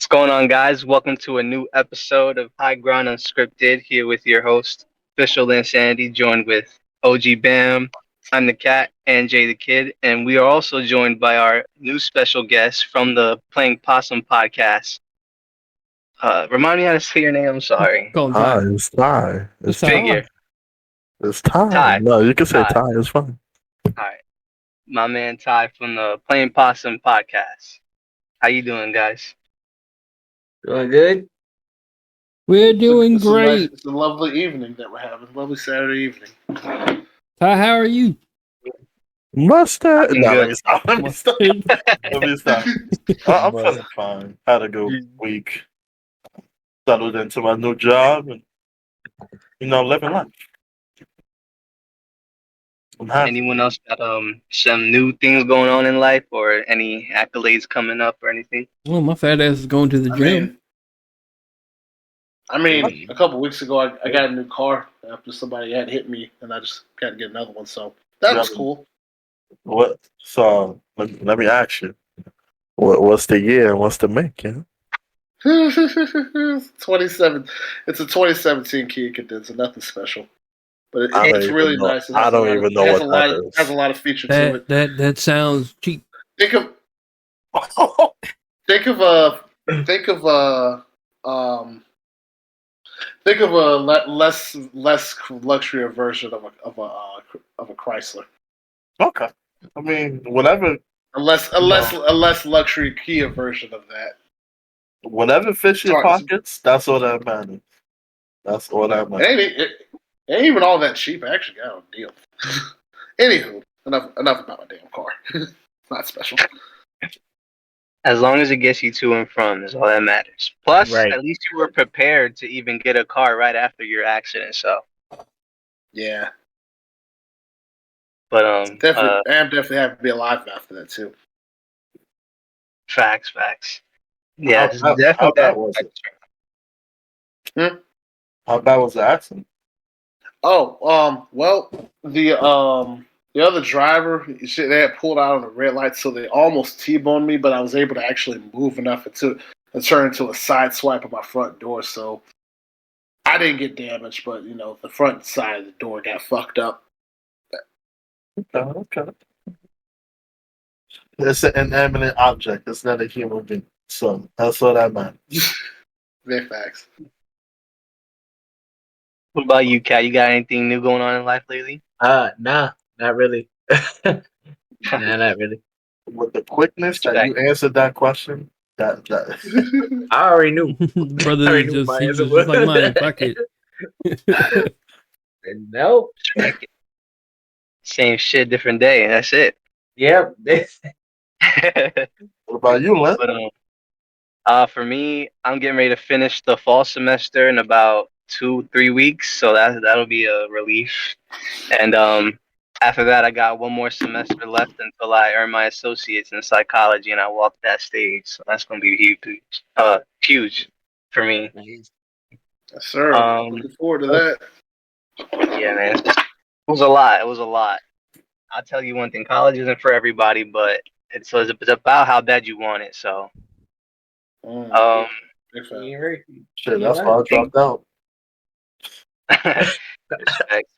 What's going on, guys? Welcome to a new episode of High Ground Unscripted. Here with your host, Official Insanity, joined with OG Bam. I'm the Cat and Jay the Kid, and we are also joined by our new special guest from the Playing Possum Podcast. Remind me how to say your name. I'm sorry. Call him Hi, Ty. it's Ty. It's It's Ty. Figure. It's Ty. Ty. No, you can say Ty. Ty. It's fine. All right, my man Ty from the Playing Possum Podcast. How you doing, guys? Doing good? We're doing It's a nice- great. it's a lovely evening that we're having. Lovely Saturday evening. Ty, how are you? Mustard. I'm No, good. let me stop. Let me stop. Let me stop. I'm feeling fine. Had a good week. Settled into my new job and, living life. I'm happy. Anyone else got some new things going on in life, or any accolades coming up, or anything? Well, my fat ass is going to the gym. I mean, a couple weeks ago, I got a new car after somebody had hit me, and I just got to get another one. So that was cool. What? So let me ask you. What's the year and what's the make? Yeah. 27. It's a 2017 Kia Cadence, so nothing special. But I don't it's even really know. nice. It I has don't a lot even of- know it has what a lot that of, is. has a lot of features to it. That sounds cheap. Think of think of a think of a think of a less luxury version of a Chrysler. Okay. I mean, whatever A less luxury Kia version of that. whatever fits your Sorry. pockets, that's all that matters. That's all that It matters. it ain't even all that cheap. I actually got a deal. Anywho, enough about my damn car. It's not special. As long as it gets you to and from is all that matters. Plus, Right. at least you were prepared to even get a car right after your accident. So, Yeah, but I'm definitely happy to be alive after that too. facts. Yeah, it's How definitely bad that. was it? How bad was the accident? Oh, well, the other driver, they had pulled out on the red light, so they almost T-boned me, but I was able to actually move enough to turn into a side swipe of my front door, so I didn't get damaged, but the front side of the door got fucked up. Okay. It's an inanimate object. It's not a human being. So that's all that matters. Very facts. What about you, Kat? You got anything new going on in life lately? Nah, not really. Nah, not really. With the quickness that you answered that question, that I already knew. Brother, I is knew just, my he's answer just like was- mine. Fuck it. Nope. Same shit, different day. That's it. Yep. what about you, Lynn? But for me, I'm getting ready to finish the fall semester in about 2-3 weeks, so that'll be a relief. And after that, I got one more semester left until I earn my associates in psychology, and I walk that stage. So that's gonna be huge for me. Yes, sir. Looking forward to that. Yeah, man, it was a lot. It was a lot. I'll tell you one thing: college isn't for everybody, but it's about how bad you want it. So, Big fan. You heard. Shit, that's why I dropped out. respect.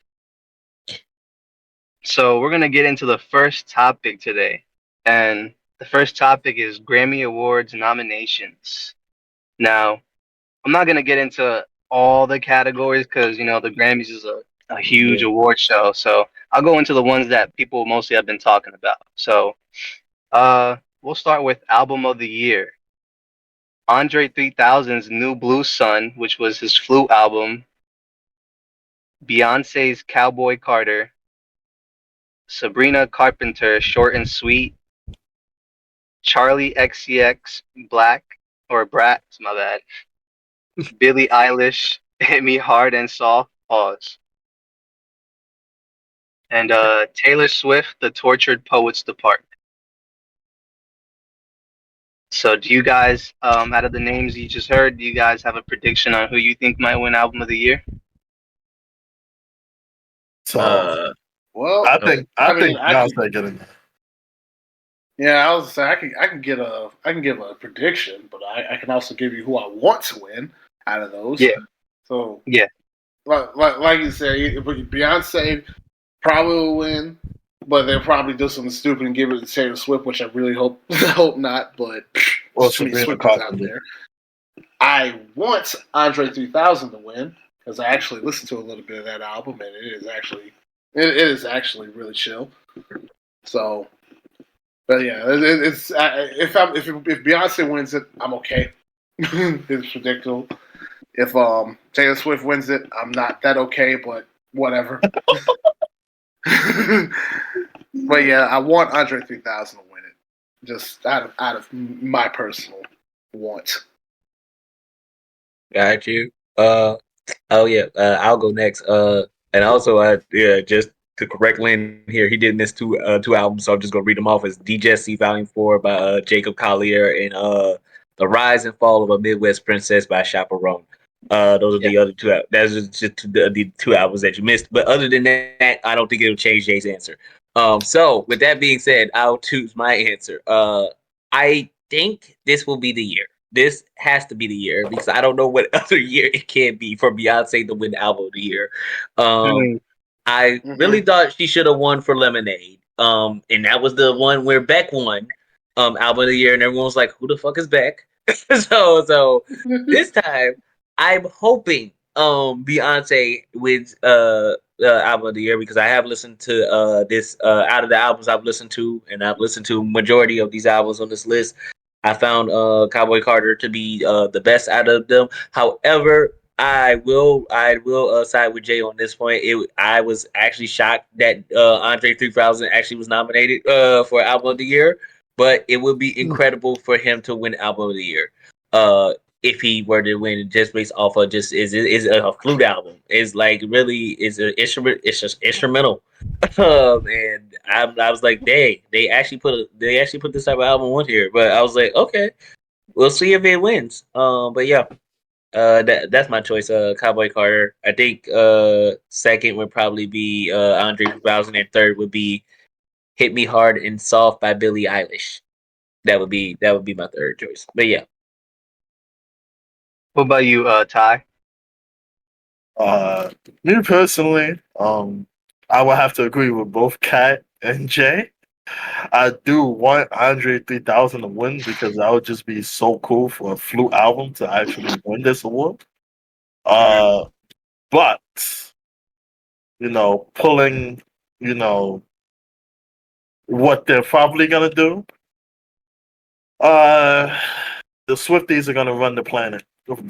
So we're gonna get into the first topic today, and the first topic is Grammy Awards nominations. Now, I'm not gonna get into all the categories because the Grammys is a huge award show. So I'll go into the ones that people mostly have been talking about. So, we'll start with Album of the Year. Andre 3000's New Blue Sun, which was his flute album. Beyonce's Cowboy Carter. Sabrina Carpenter, Short and Sweet. Charlie XCX, Black, or Brat, my bad. Billie Eilish, Hit Me Hard and Soft, pause. And Taylor Swift, The Tortured Poets Department. So do you guys, out of the names you just heard, do you guys have a prediction on who you think might win Album of the Year? So Well, I think I Beyonce getting that. yeah, I was saying I can give a prediction, but I can also give you who I want to win out of those. Yeah. So yeah, like you said, Beyonce probably will win, but they'll probably do something stupid and give it to Taylor Swift, which I really hope not. But Swift is out there. I want Andre 3000 to win because I actually listened to a little bit of that album, and it is actually really chill. So, but yeah, it's if Beyonce wins it, I'm okay. It's predictable. If Taylor Swift wins it, I'm not that okay, but whatever. But yeah, I want Andre 3000 to win it, just out of my personal want. Got you. I'll go next. And also, just to correct Lynn here, he did miss two albums, so I'm just gonna read them off as D-Jesse Volume 4 by Jacob Collier and The Rise and Fall of a Midwest Princess by Chaperone. Those are the other two. That's just the two albums that you missed. But other than that, I don't think it'll change Jay's answer. So with that being said, I'll choose my answer. I think this will be the year. This has to be the year because I don't know what other year it can be for Beyonce to win the album of the year. I really thought she should have won for Lemonade. And that was the one where Beck won album of the year, and everyone was like, "Who the fuck is Beck?" so this time, I'm hoping Beyonce wins album of the year because I have listened to this out of the albums I've listened to, and I've listened to majority of these albums on this list. I found Cowboy Carter to be the best out of them. However, I will side with Jay on this point. I was actually shocked that Andre 3000 actually was nominated for Album of the Year, but it would be incredible for him to win Album of the Year if he were to win just based off of just is a flute album. It's like really is an instrument. It's just instrumental. And I was like, dang, they actually put this type of album on here. But I was like, okay, we'll see if it wins. But yeah. That's my choice. Cowboy Carter. I think second would probably be Andre 3000, and third would be "Hit Me Hard and Soft" by Billie Eilish. That would be my third choice. But yeah. What about you, Ty? Me personally, I would have to agree with both Kat and Jay. I do want Andre 3000 to win because that would just be so cool for a flute album to actually win this award. But pulling, what they're probably gonna do. The Swifties are gonna run the planet.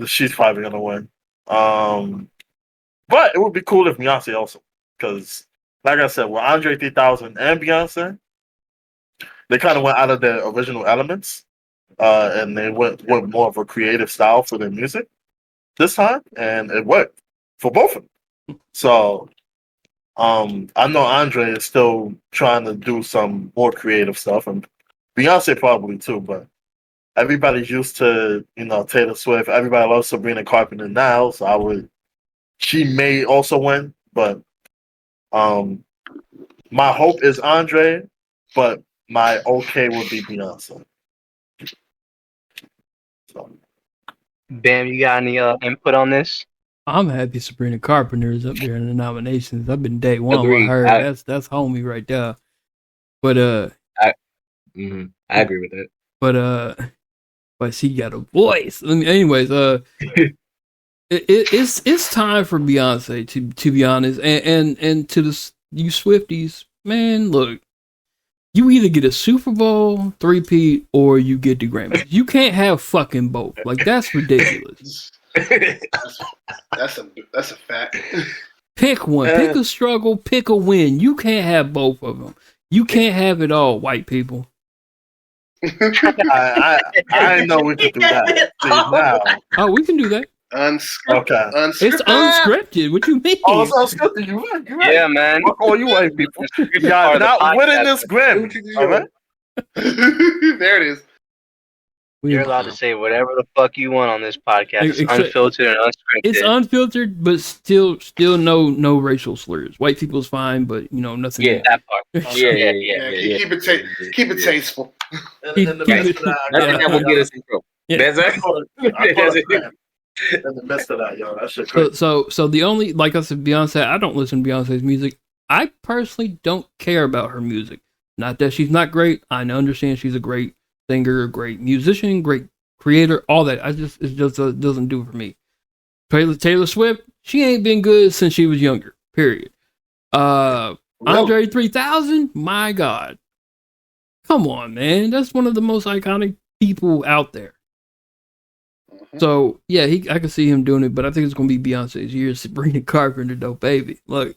She's probably gonna win. But it would be cool if Beyonce also, because like I said, with Andre 3000 and Beyonce, they kind of went out of their original elements, and they went more of a creative style for their music this time, and it worked for both of them. So, I know Andre is still trying to do some more creative stuff, and Beyonce probably too. But everybody's used to, Taylor Swift. Everybody loves Sabrina Carpenter now, so she may also win, but my hope is Andre, but my okay would be Beyonce. So. Bam, you got any input on this? I'm happy Sabrina Carpenter is up there in the nominations. I've been day one Agreed. with her. That's homie right there. But I agree with that. But she got a voice. Anyways, it's time for Beyonce to be honest, and to you Swifties, man, look. You either get a Super Bowl three-peat or you get the Grammy. You can't have fucking both. Like, that's ridiculous. That's a fact. Pick one. Pick a struggle. Pick a win. You can't have both of them. You can't have it all, white people. I didn't know we could do that. See, now. Oh, we can do that. Unscripted. It's unscripted. What you mean? Oh, it's unscripted. You're right. Yeah, man. Fuck all you white people. Y'all not winning this Grammy. All right? There it is. You're allowed to say whatever the fuck you want on this podcast. It's unfiltered and unscripted. It's unfiltered, but still no racial slurs. White people's fine, but nothing. Yeah, that part. Keep it tasteful. Nothing that will get us in trouble. Yeah. I call it man. In the midst of that, yo, that shit crazy. So the only, like I said, Beyonce, I don't listen to Beyonce's music. I personally don't care about her music. Not that she's not great. I understand she's a great singer, a great musician, great creator, all that. It just doesn't do it for me. Taylor Swift, she ain't been good since she was younger. Period. Andre 3000, my God. Come on, man. That's one of the most iconic people out there. So, yeah, I can see him doing it, but I think it's going to be Beyonce's year. Sabrina Carpenter, though, baby. Look.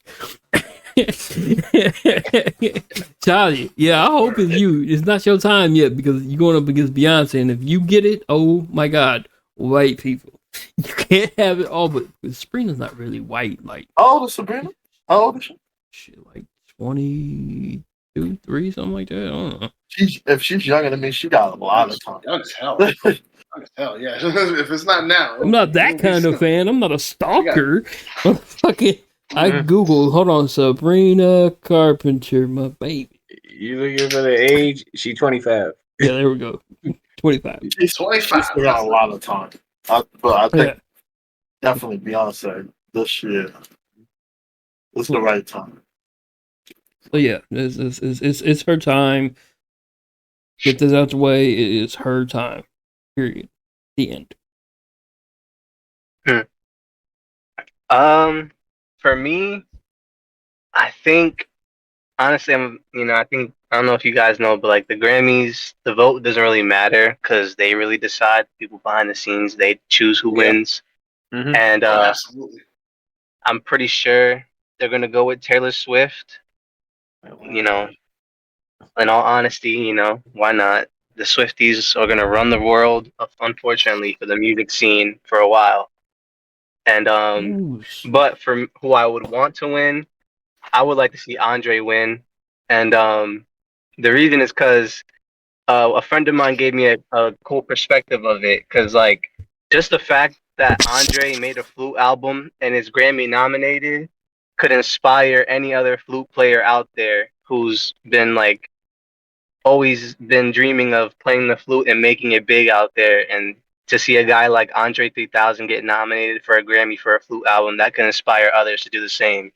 Charlie, yeah, I hope it's you. It's not your time yet because you're going up against Beyonce, and if you get it, oh, my God, white people. You can't have it all, but Sabrina's not really white. Like, how old is Sabrina? How old is she? Shit, like 22, 3, something like that. I don't know. If she's younger than me, she got a lot of time. Young as hell. Young as hell, yeah. If it's not now. I'm not that kind of fan. I'm not a stalker. Fucking, I Googled, hold on, Sabrina Carpenter, my baby. You looking for the age? She 25. Yeah, there we go. 25. She's 25. She's got a lot of time. But I think definitely Beyonce this year. It's the right time. So yeah, it's her time. Get this out the way. It is her time. Period. The end. For me, I think honestly, I don't know if you guys know, but like the Grammys, the vote doesn't really matter because they really decide. People behind the scenes, they choose who wins, and absolutely, I'm pretty sure they're gonna go with Taylor Swift. You know, in all honesty, why not? The Swifties are gonna run the world, unfortunately, for the music scene for a while. And but for who I would want to win, I would like to see Andre win. And the reason is because a friend of mine gave me a cool perspective of it. Because like just the fact that Andre made a flute album and is Grammy nominated could inspire any other flute player out there who's been like always been dreaming of playing the flute and making it big out there. And to see a guy like Andre 3000 get nominated for a Grammy for a flute album, that can inspire others to do the same,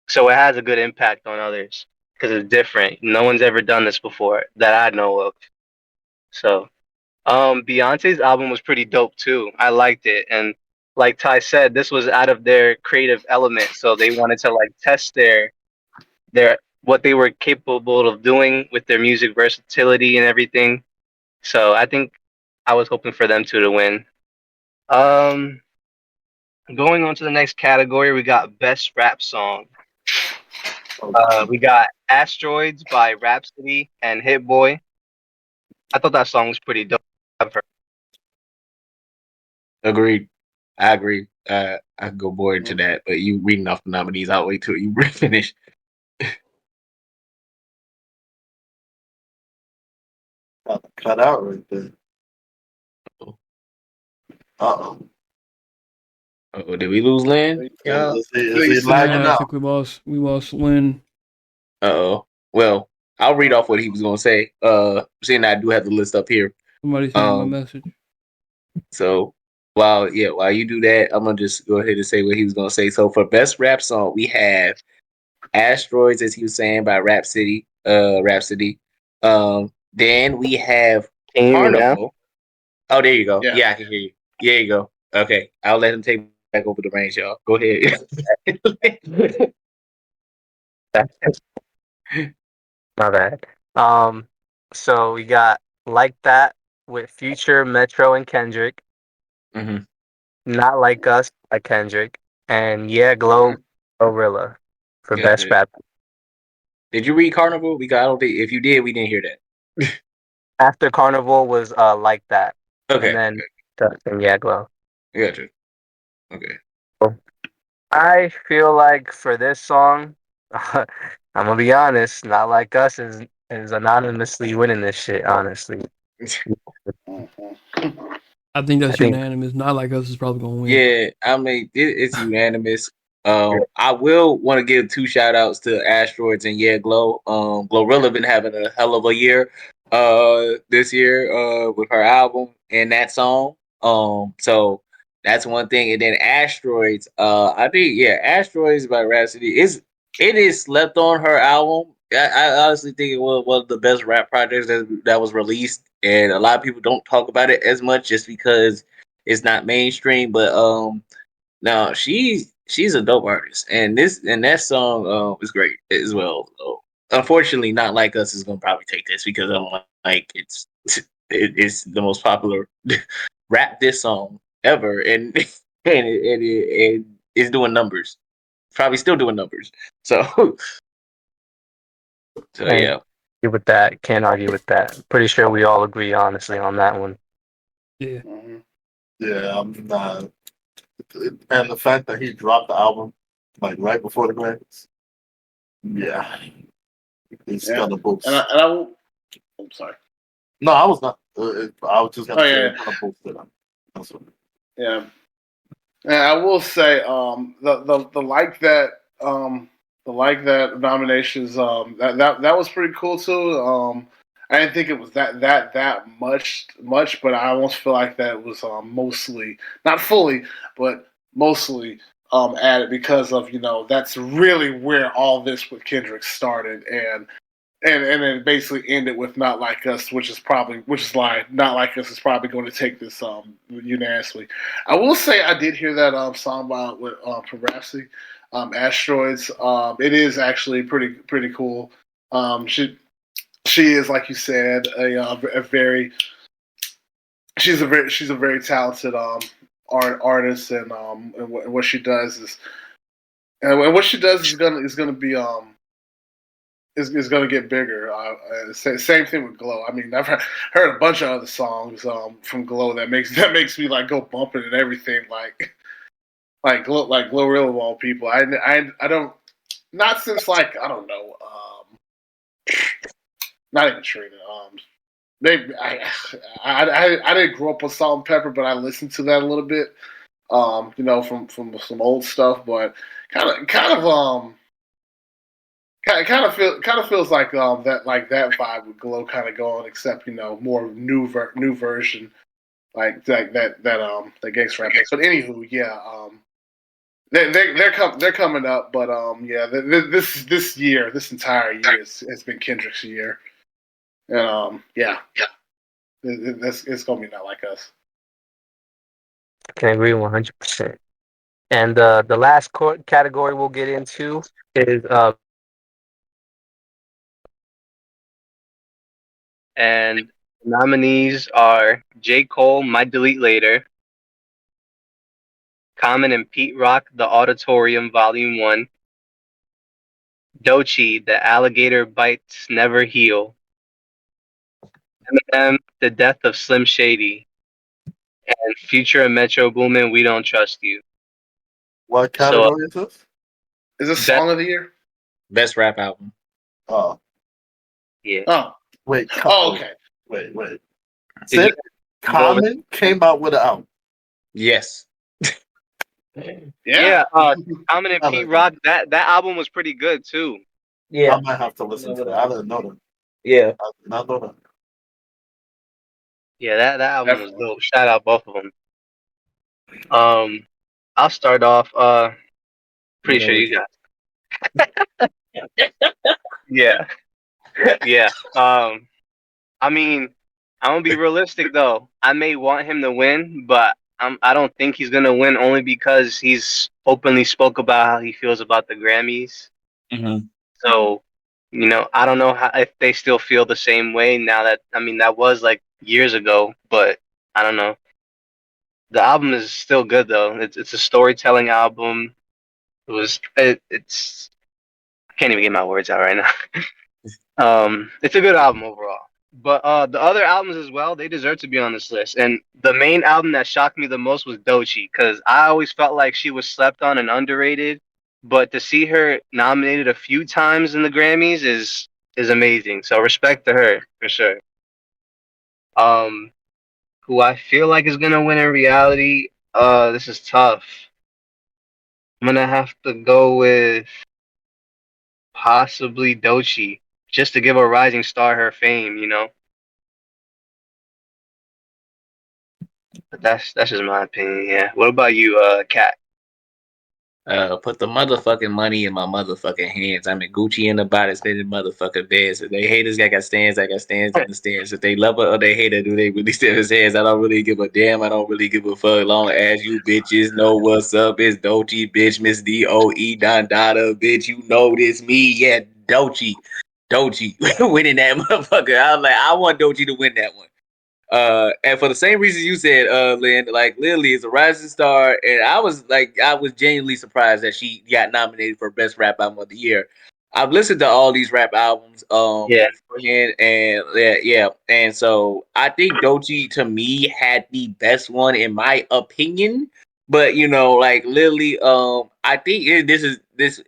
So it has a good impact on others because it's different. No one's ever done this before that I know of. So, Beyonce's album was pretty dope too. I liked it. And like Ty said, this was out of their creative element. So they wanted to like test their what they were capable of doing with their music versatility and everything. So I think I was hoping for them to win. Going on to the next category, we got Best Rap Song. We got Asteroids by Rhapsody and Hit Boy. I thought that song was pretty dope. Agreed. I agree. I could go more into that, but you reading off the nominees, I'll wait till you finish. Cut out right there. Uh-oh, did we lose Lynn? Yeah. Is he lagging I out? think we lost Lynn. Uh-oh. Well, I'll read off what he was going to say. Seeing I do have the list up here. Somebody sent him a message. So, while you do that, I'm going to just go ahead and say what he was going to say. So, for Best Rap Song, we have Asteroids, as he was saying, by Rhapsody. Then we have Carnival. Oh, there you go. Yeah, I can hear you. There you go. Okay, I'll let him take back over the reins, y'all. Go ahead. My bad. So we got Like That with Future, Metro, and Kendrick. Mm-hmm. Not Like Us by Kendrick. And Yeah, Glow, Gorilla for Best Rap. Did you read Carnival? I don't think if you did, we didn't hear that. After Carnival was Like That. Okay. And then Yeah, Glow. Gotcha. Okay. I feel like for this song, I'm gonna be honest, Not Like Us is anonymously winning this shit, honestly. I think that's unanimous. Not Like Us is probably gonna win. Yeah, I mean it's unanimous. I will want to give 2 shout outs to Asteroids and Yeah Glow. Glorilla been having a hell of a year. this year with her album and that song. So that's one thing. And then Asteroids. I think Asteroids by Rhapsody is slept on her album. I honestly think it was one of the best rap projects that was released, and a lot of people don't talk about it as much just because it's not mainstream. But no, she's a dope artist, and that song is great as well. So, unfortunately, Not Like Us is gonna probably take this because I'm like it's the most popular rap diss song ever, and it's doing numbers. Probably still doing numbers. So Can't yeah. argue with that. Can't argue with that. Pretty sure we all agree, honestly, on that one. Yeah. Yeah, I'm not. And the fact that he dropped the album like right before the Grammys, yeah, it's gonna boost. And I will. I'm sorry. No, I was not. I was just gonna say yeah. it's gonna boost it. That's what. Yeah. And I will say, the like that nominations, that was pretty cool too. I didn't think it was that much, but I almost feel like that was mostly, not fully, but mostly added because of that's really where all this with Kendrick started, and then basically ended with Not Like Us, which is why Not Like Us is probably going to take this unanimously. I will say I did hear that song from Rhapsody, Asteroids. It is actually pretty cool. She is, like you said, a very she's a very talented artist, and what she does is gonna be is going to get bigger. Same thing with Glow. I mean, I've heard a bunch of other songs from Glow that makes me like go bumping and everything, like Glow Real of all people. I don't, not since like I don't know, not even Trina. Maybe I didn't grow up with Salt and Pepper, but I listened to that a little bit. From some old stuff, but kind of feels like that vibe with Glow kind of going, except more new version like that gangster rap. But anywho, yeah, they're coming up, but yeah, this entire year has been Kendrick's year, and yeah, it's gonna be Not Like Us. Can agree 100%. And the last category we'll get into is And the nominees are J. Cole, Might Delete Later, Common and Pete Rock, The Auditorium, Volume 1, Doechii, The Alligator Bites Never Heal, Eminem, The Death of Slim Shady, and Future and Metro Boomin, We Don't Trust You. What category is this? Is this Song of the Year? Best rap album. Oh, Yeah. Oh, wait. okay. Wait. Did Common came out with an album. Yes. Yeah, Common and Pete Rock, that album was pretty good too. Yeah. I might have to listen to that. I didn't know that. Yeah. I did not know that. Yeah, that album was dope. Shout out both of them. I'll start off. Pretty sure you got. Yeah. I mean, I'm gonna be realistic though. I may want him to win, but I don't think he's gonna win only because he's openly spoke about how he feels about the Grammys. Mm-hmm. So, I don't know if they still feel the same way now that that was like years ago, but I don't know. The album is still good though. It's a storytelling album. It's I can't even get my words out right now. It's a good album overall. But the other albums as well, they deserve to be on this list. And the main album that shocked me the most was Doechii, because I always felt like she was slept on and underrated. But to see her nominated a few times in the Grammys is amazing. So respect to her for sure. Who I feel like is gonna win in reality, this is tough. I'm gonna have to go with possibly Doechii, just to give a rising star her fame, But that's just my opinion. Yeah. What about you, Kat? Put the motherfucking money in my motherfucking hands. I'm in Gucci in the body, spending motherfucking bands. If they haters, I got stands. I got stands in the stands. If they love her or they hate her, do they really still his hands? I don't really give a damn. I don't really give a fuck. Long as you bitches know what's up. It's Dochi, bitch. Miss DOE, Don Dada, bitch. You know this me. Yeah, Dochi. Dochi winning that motherfucker. I was like, I want Dochi to win that one. And for the same reasons you said, Lynn, like Lily is a rising star, and I was genuinely surprised that she got nominated for Best Rap Album of the Year. I've listened to all these rap albums Yeah. beforehand, and yeah, and so I think Doechii to me had the best one in my opinion. But like Lily, I think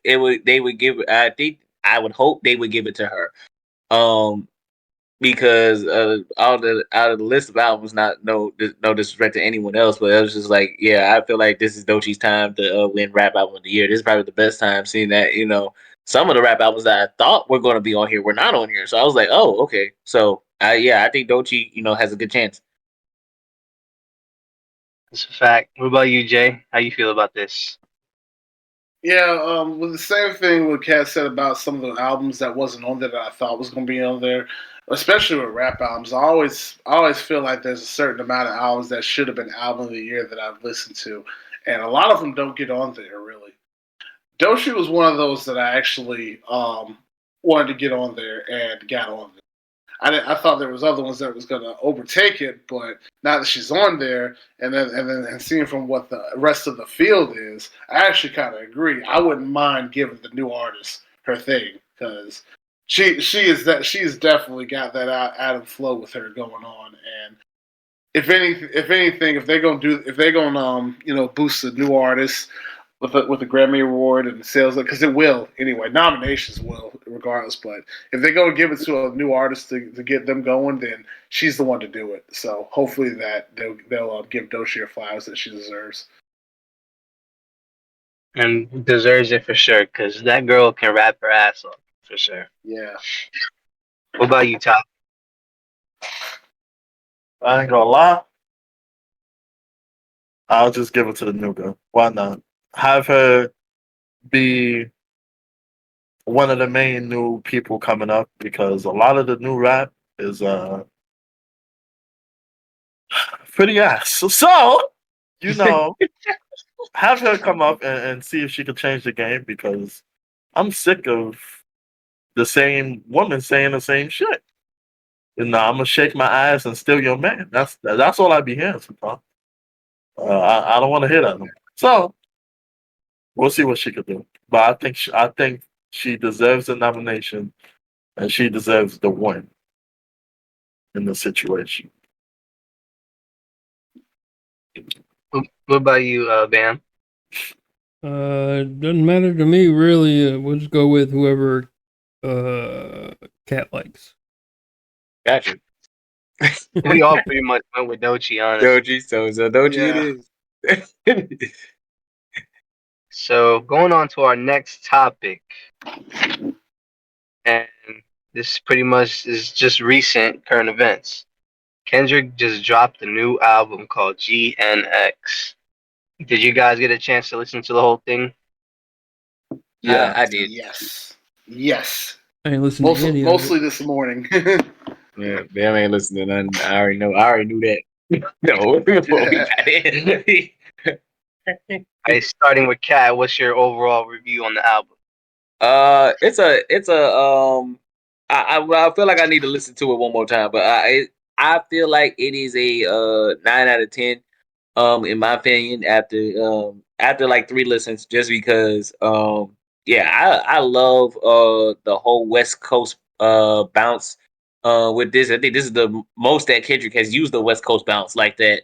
they would give. I think I would hope they would give it to her. Because out of the list of albums, not no disrespect to anyone else, but it was just like, yeah, I feel like this is Doechii's time to win Rap Album of the Year. This is probably the best time, seeing that some of the rap albums that I thought were going to be on here were not on here. So I was like, oh, okay. So I think Doechii has a good chance. That's a fact. What about you, Jay? How you feel about this? Yeah, with the same thing what Kat said about some of the albums that wasn't on there that I thought was going to be on there, especially with rap albums. I always feel like there's a certain amount of albums that should have been album of the year that I've listened to, and a lot of them don't get on there really. Doechii was one of those that I actually wanted to get on there and got on there. I thought there was other ones that was going to overtake it, but now that she's on there, and seeing from what the rest of the field is, I actually kind of agree. I wouldn't mind giving the new artist her thing because she's definitely got that Adam flow with her going on. And if anything, if they're gonna boost the new artists with the Grammy Award and sales, because it will anyway. Nominations will, regardless. But if they're going to give it to a new artist to get them going, then she's the one to do it. So hopefully that they'll give Doechii her flowers that she deserves. And deserves it for sure, because that girl can rap her ass off for sure. Yeah. What about you, Top? I ain't gonna lie. I'll just give it to the new girl. Why not? Have her be one of the main new people coming up, because a lot of the new rap is pretty ass. So have her come up and see if she can change the game, because I'm sick of the same woman saying the same shit. I'm gonna shake my ass and steal your man. That's all I be hearing sometimes. I don't want to hear that no more. So we'll see what she could do. But I think she deserves a nomination, and she deserves the win in the situation. What about you, Bam? Doesn't matter to me really. We'll just go with whoever Cat likes. Gotcha. We all pretty much went with Doechii, honestly. Doechii, so Doechii it is. So going on to our next topic, and this pretty much is just recent current events. Kendrick just dropped a new album called GNX. Did you guys get a chance to listen to the whole thing? Yeah, I did. Yes. I ain't listening to any mostly of it. this morning. Yeah, Bam ain't listening to nothing. I already knew that. No, before we got in. Hey, starting with Kat, what's your overall review on the album? It's a I feel like I need to listen to it one more time, but I feel like it is a 9 out of 10. In my opinion, after like 3 listens, just because yeah, I love the whole West Coast bounce with this. I think this is the most that Kendrick has used the West Coast bounce like that.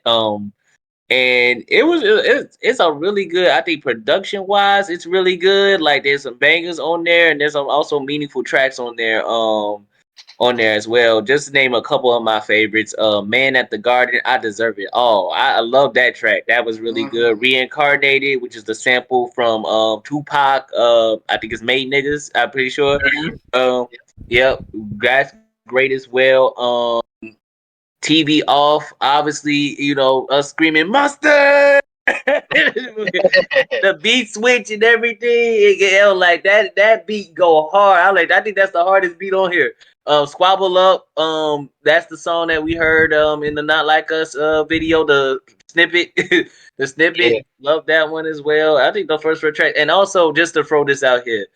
And it's a really good, I think production wise, it's really good. Like there's some bangers on there, and there's some also meaningful tracks on there as well. Just to name a couple of my favorites. Man at the Garden, I Deserve It All. I love that track. That was really good. Reincarnated, which is the sample from Tupac, I think it's Made Niggas, I'm pretty sure. Yep, that's great as well. TV off. Obviously, us screaming mustard. The beat switch and everything. Like that beat go hard. I think that's the hardest beat on here. Squabble Up. That's the song that we heard in the Not Like Us video. The snippet, the snippet. Yeah. Love that one as well. I think the first track. And also, just to throw this out here,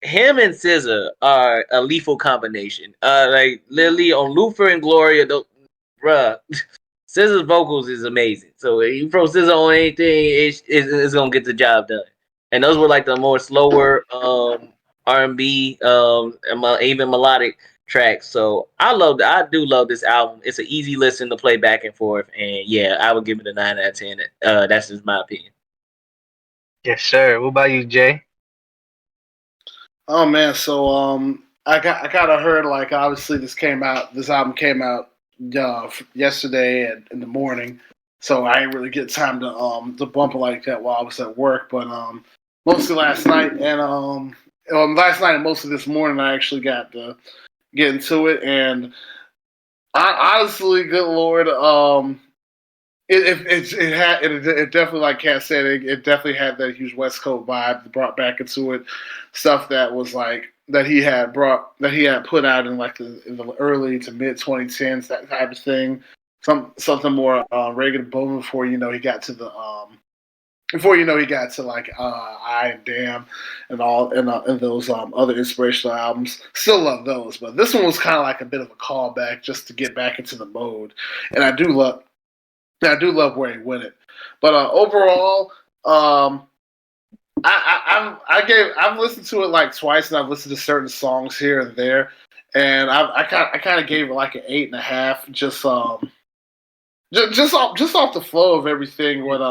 him and SZA are a lethal combination. Like literally on Luther and Gloria, bruh. SZA's vocals is amazing. So if you throw SZA on anything, it's gonna get the job done. And those were like the more slower R&B, even melodic tracks. So I do love this album. It's an easy listen to play back and forth. And yeah, I would give it a 9 out of 10. That's just my opinion. Yes, sir. What about you, Jay? Oh man, so I kind of heard like obviously this album came out yesterday in the morning, so I didn't really get time to bump it like that while I was at work. But mostly last night and last night and most of this morning I actually got to get into it, and I honestly, good lord, it definitely, like Kat said, it definitely had that huge West Coast vibe brought back into it, stuff that was like that he had put out in like in the early to mid 2010s, that type of thing. Something more Reagan Bowman before he got to like I and Damn and all and those other inspirational albums. Still love those, but this one was kind of like a bit of a callback just to get back into the mode, and I do love where he went it. But overall, I've listened to it like twice, and I've listened to certain songs here and there, and I kind of gave it like an 8.5, just off the flow of everything. What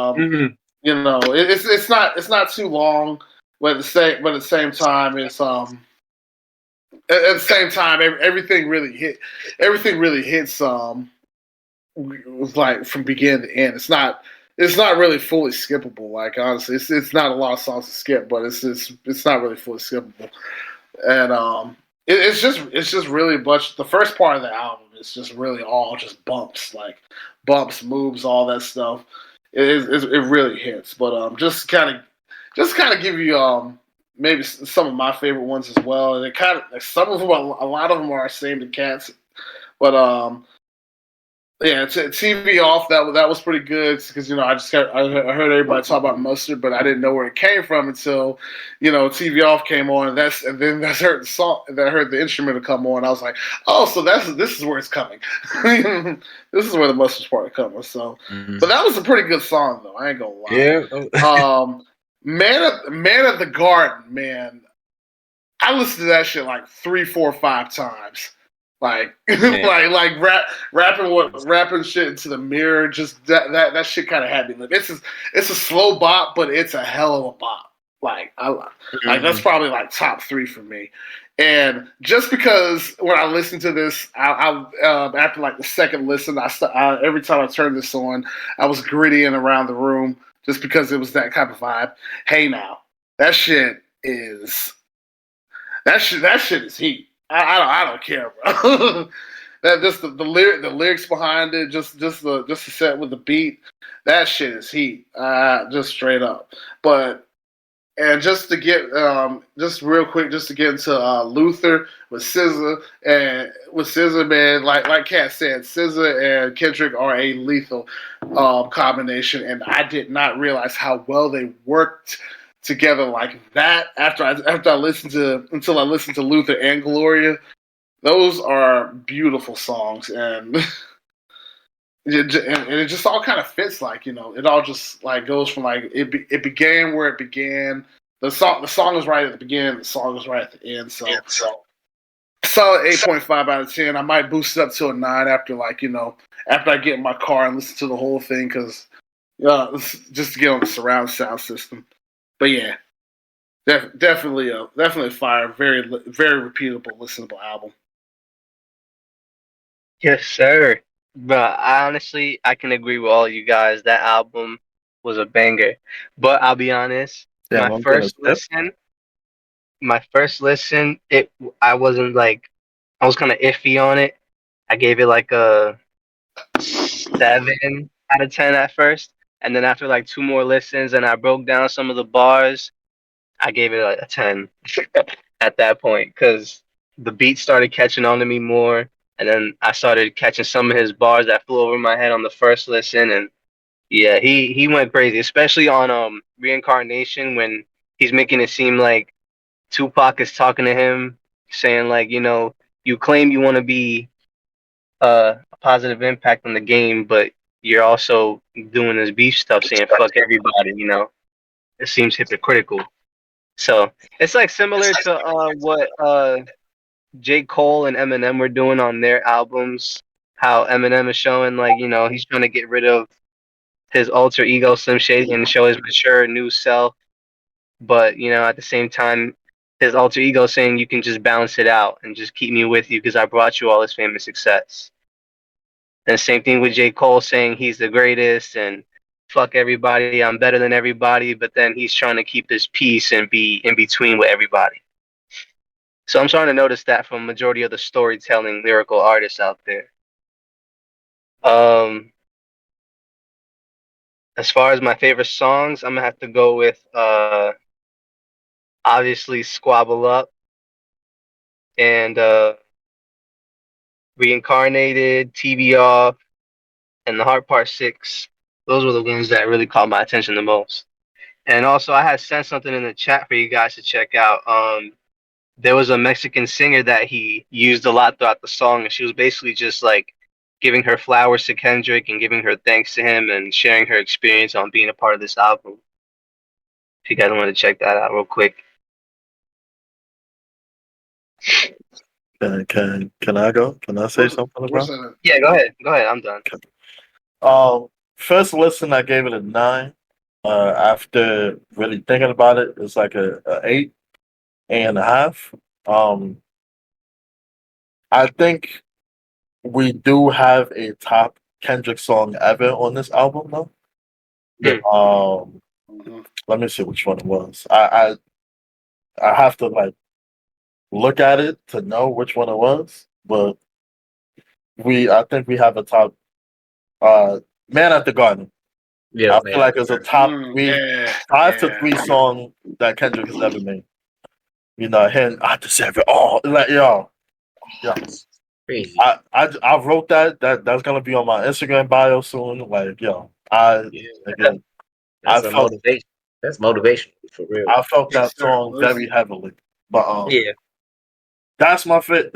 it's not too long, but at the same time, it's at the same time everything really hits like from beginning to end. It's not really fully skippable. Like honestly, it's not a lot of songs to skip, but it's not really fully skippable. And it's just really much. The first part of the album is just really all just bumps, like bumps, moves, all that stuff. It really hits. But just kind of give you maybe some of my favorite ones as well. And it kind of some of them, a lot of them are same to Cats, but yeah, TV off. That was pretty good because I heard everybody talk about Mustard, but I didn't know where it came from until TV off came on. And then I heard the song, that I heard the instrument come on. I was like, oh, so this is where it's coming. This is where the Mustard part coming. So, but that was a pretty good song though. I ain't gonna lie. Yeah. Man of the Garden, man. I listened to that shit like 3, 4, 5 times. Like rapping shit into the mirror. Just that shit kind of had me. Like it's a slow bop, but it's a hell of a bop. Like like that's probably like top 3 for me. And just because when I listened to this, I after like the second listen, I every time I turned this on, I was grittying around the room just because it was that type of vibe. Hey now, that shit is heat. I don't care, bro. That just the lyrics behind it, just the set with the beat, that shit is heat. Just straight up. But and just to get just real quick, just to get into Luther with SZA, man, like Kat said, SZA and Kendrick are a lethal combination, and I did not realize how well they worked together like that until I listened to Luther and Gloria. Those are beautiful songs, and it just all kind of fits. Like it all just like goes from like it began where it began. The song is right at the beginning. The song is right at the end. So solid 8.5 out of 10. I might boost it up to a 9 after after I get in my car and listen to the whole thing because just to get on the surround sound system. But yeah, definitely fire. Very, very repeatable, listenable album. Yes, sir. But honestly, I can agree with all you guys. That album was a banger. But I'll be honest, my first listen, I was kind of iffy on it. I gave it like a 7 out of 10 at first, and then after like 2 more listens, and I broke down some of the bars, I gave it a 10 at that point because the beat started catching on to me more, and then I started catching some of his bars that flew over my head on the first listen, and yeah, he went crazy, especially on Reincarnation when he's making it seem like Tupac is talking to him, saying like, you claim you want to be a positive impact on the game, but you're also doing this beef stuff, saying fuck everybody. It seems hypocritical. So it's like similar to what J. Cole and Eminem were doing on their albums. How Eminem is showing like he's trying to get rid of his alter ego Slim Shady and show his mature new self, but at the same time his alter ego saying you can just balance it out and just keep me with you because I brought you all this famous success. And same thing with J. Cole saying he's the greatest and fuck everybody, I'm better than everybody, but then he's trying to keep his peace and be in between with everybody. So I'm starting to notice that from majority of the storytelling lyrical artists out there. As far as my favorite songs, I'm gonna have to go with obviously Squabble Up and Reincarnated, TV Off, and The Heart Part 6. Those were the ones that really caught my attention the most. And also, I had sent something in the chat for you guys to check out. There was a Mexican singer that he used a lot throughout the song, and she was basically just like giving her flowers to Kendrick and giving her thanks to him and sharing her experience on being a part of this album. If you guys want to check that out real quick. Can I go? Can I say something about it? Yeah, go ahead. Go ahead. I'm done. First listen, I gave it a 9. After really thinking about it, it's like a 8.5. I think we do have a top Kendrick song ever on this album, though. Yeah. Let me see which one it was. I have to like look at it to know which one it was, but I think we have a top Man at the Garden. Yeah, I feel like it's a top 5 to 3 yeah. song that Kendrick has ever made. Him, I deserve it all. Like, yo. crazy. I wrote that's gonna be on my Instagram bio soon. Like, yo, again, That's I a felt motivation. That's motivation for real. I felt that song very heavily. But Yeah. that's my favorite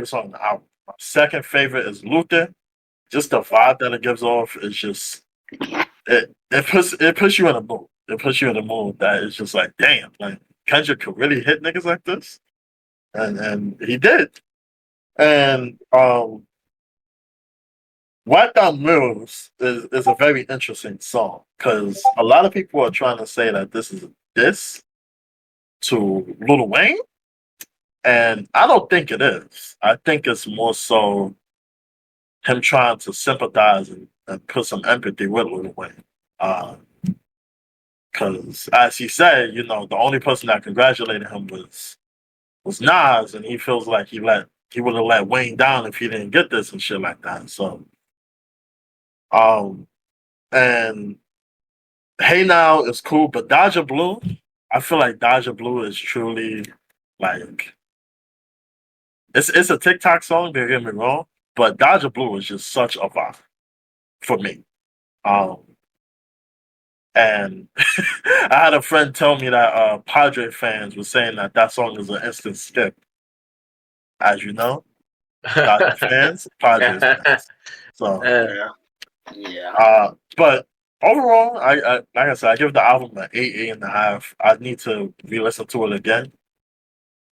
song on the album. My second favorite is Luther. Just the vibe that it gives off is just it puts you in a mood. It puts you in a mood that is just like, damn, like Kendrick could really hit niggas like this. And he did. And What Down Moves is a very interesting song because a lot of people are trying to say that this is a diss to Lil Wayne, and I don't think it is. I think it's more so him trying to sympathize and put some empathy with Lil Wayne. Because as he said, the only person that congratulated him was Nas, and he feels like he would have let Wayne down if he didn't get this and shit like that. So, and Hey Now is cool, but Dodger Blue, I feel like Dodger Blue is truly like it's a TikTok song. Don't get me wrong, but Dodger Blue is just such a vibe for me. And I had a friend tell me that Padre fans were saying that song is an instant skip. As you know, Dodger fans, Padres fans. So Yeah. but overall, I like I said, I give the album an 8.5. I need to re-listen to it again,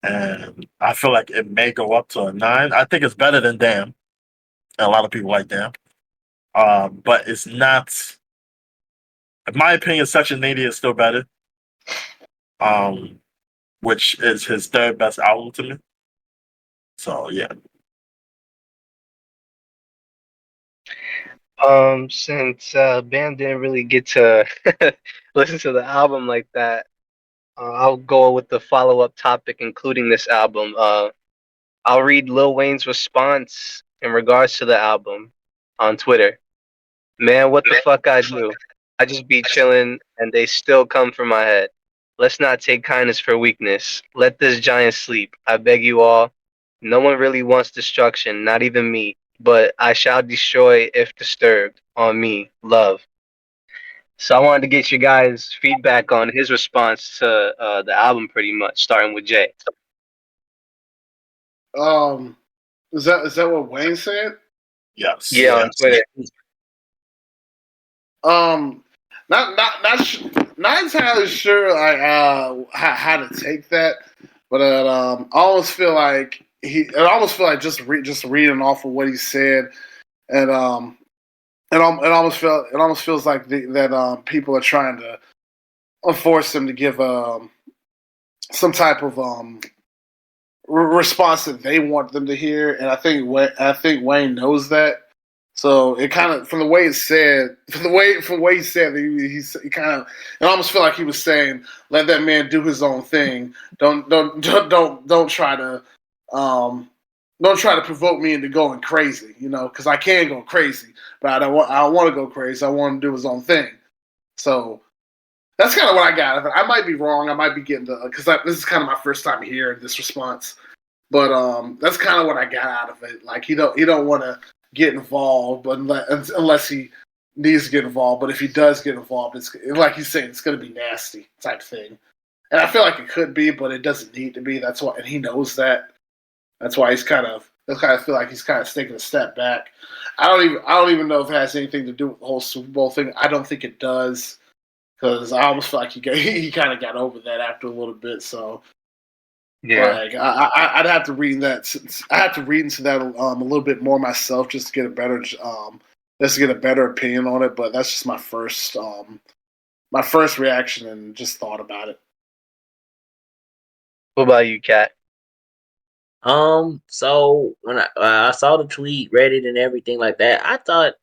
and I feel like it may go up to a 9. I think it's better than Damn, and a lot of people like Damn. But it's not. In my opinion, Section 80 is still better. Which is his third best album to me. So yeah. Since Bam didn't really get to listen to the album like that, I'll go with the follow-up topic, including this album. I'll read Lil Wayne's response in regards to the album. on Twitter. Man, what the fuck I do? I just be chilling and they still come for my head. Let's not take kindness for weakness. Let this giant sleep. I beg you all. No one really wants destruction, not even me. But I shall destroy if disturbed. On me, love. So I wanted to get you guys' feedback on his response to the album, pretty much, starting with Jay. Um, is that what Wayne said? Yes. Yeah, on Twitter. Not entirely sure like how to take that, but I almost feel like just reading off of what he said, and it almost feels like that people are trying to force him to give some type of response that they want them to hear, and I think Wayne knows that. So it kind of, from the way he said, he kind of, it almost felt like he was saying, "Let that man do his own thing. Don't try to, don't try to provoke me into going crazy. You know, because I can go crazy, but I don't want to go crazy. I want him to do his own thing." So that's kind of what I got out of it. I might be wrong. I might be getting because this is kind of my first time hearing this response, but that's kind of what I got out of it. Like he don't want to get involved, but unless he needs to get involved. But if he does get involved, it's like he's saying, it's going to be nasty type thing. And I feel like it could be, but it doesn't need to be. That's why, and he knows that. That's why he's kind of. That's why I feel like he's kind of taking a step back. I don't even know if it has anything to do with the whole Super Bowl thing. I don't think it does, because I almost feel like he kind of got over that after a little bit. So. Yeah, like I'd have to read that. I have to read into that a little bit more myself just to get a better opinion on it. But that's just my first reaction and just thought about it. what about you, Kat? So when I saw the tweet, read it, and everything like that, I thought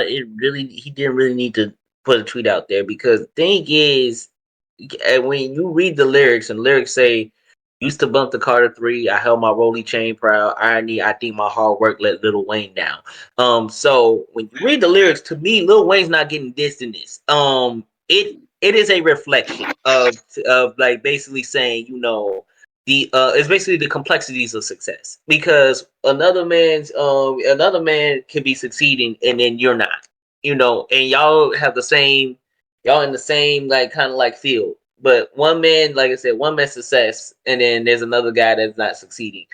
he didn't really need to put a tweet out there, because the thing is, when you read the lyrics, and lyrics say, "Used to bump the Carter 3. I held my Rolly chain proud. Irony, I think my hard work let Lil Wayne down." So when you read the lyrics, to me, Lil Wayne's not getting dissed in this. It is a reflection of like basically saying, it's basically the complexities of success, because another man can be succeeding and then you're not, and y'all in the same like kind of like field. But one man, like I said, one man's success, and then there's another guy that's not succeeding.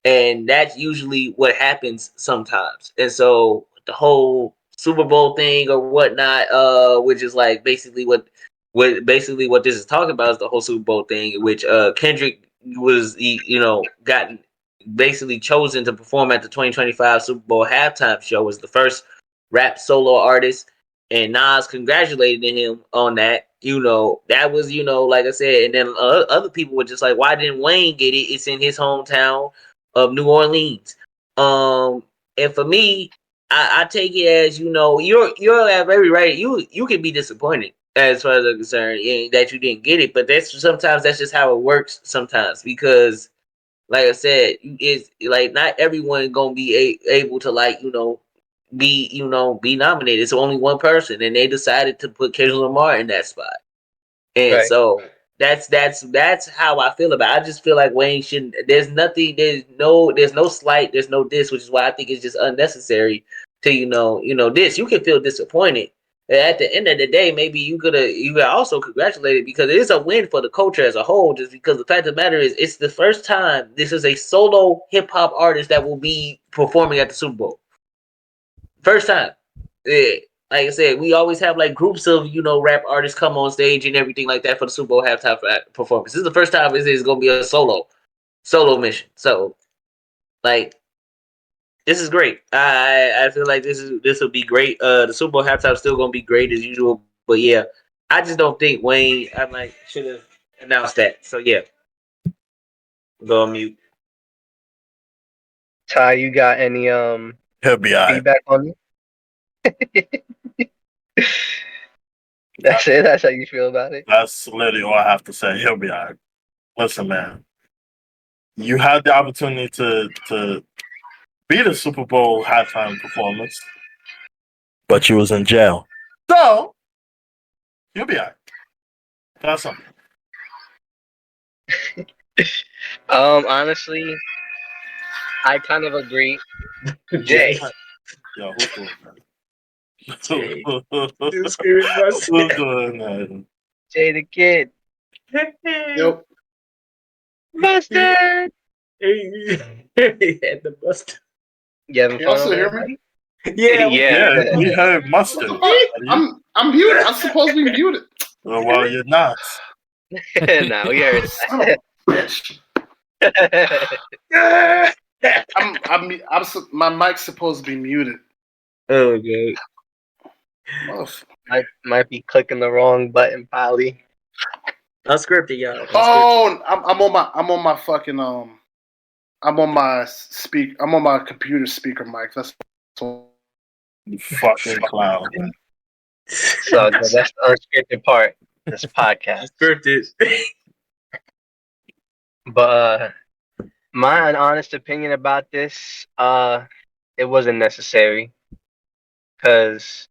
And that's usually what happens sometimes. And so the whole Super Bowl thing or whatnot, which is like basically what this is talking about, is the whole Super Bowl thing, which Kendrick was, gotten basically chosen to perform at the 2025 Super Bowl halftime show, was the first rap solo artist, and Nas congratulated him on that. That was, like I said, and then other people were just like, why didn't Wayne get it? It's in his hometown of New Orleans. And for me, I take it as, you're at very right. You can be disappointed as far as I'm concerned that you didn't get it, but sometimes that's just how it works sometimes, because like I said, it's like not everyone gonna be able to be nominated. It's only one person, and they decided to put Kendrick Lamar in that spot. And Right. so that's how I feel about it. I just feel like Wayne shouldn't. There's no slight, there's no diss, which is why I think it's just unnecessary to this. You can feel disappointed. At the end of the day, maybe you could also congratulate it, because it is a win for the culture as a whole. Just because the fact of the matter is, it's the first time this is a solo hip hop artist that will be performing at the Super Bowl. First time. Yeah. Like I said, we always have like groups of, rap artists come on stage and everything like that for the Super Bowl halftime performance. This is the first time it's going to be a solo mission. So, like, this is great. I feel like this will be great. The Super Bowl halftime is still going to be great as usual. But yeah, I just don't think Wayne, should have announced that. So yeah, go on mute. Ty, you got any He'll be all right. feedback on it? That's it. That's how you feel about it. That's literally all I have to say. He'll be all right. Listen, man. You had the opportunity to be the Super Bowl halftime performance. But you was in jail. So, you'll be alright. That's something. Honestly, I kind of agree. Jay. Yo, who's doing Jay. that? Dude, screaming Who's myself. doing that? Jay the Kid. Yep. Mustard! He had the bust. You having Can y'all fun still over hear there, me? buddy? Yeah, Yeah, we heard mustard. What the fuck? I'm muted. I'm supposed to be muted. Well, you're not. Nah, we heard Son of a bitch. that. My mic's supposed to be muted. Oh, okay. might be clicking the wrong button, Polly. Unscripted, y'all. Unscripted. Oh, I'm on my fucking I'm on my computer speaker mic. That's what. You fucking clown. So that's the unscripted part of this podcast. Unscripted. But my honest opinion about this, it wasn't necessary. Because,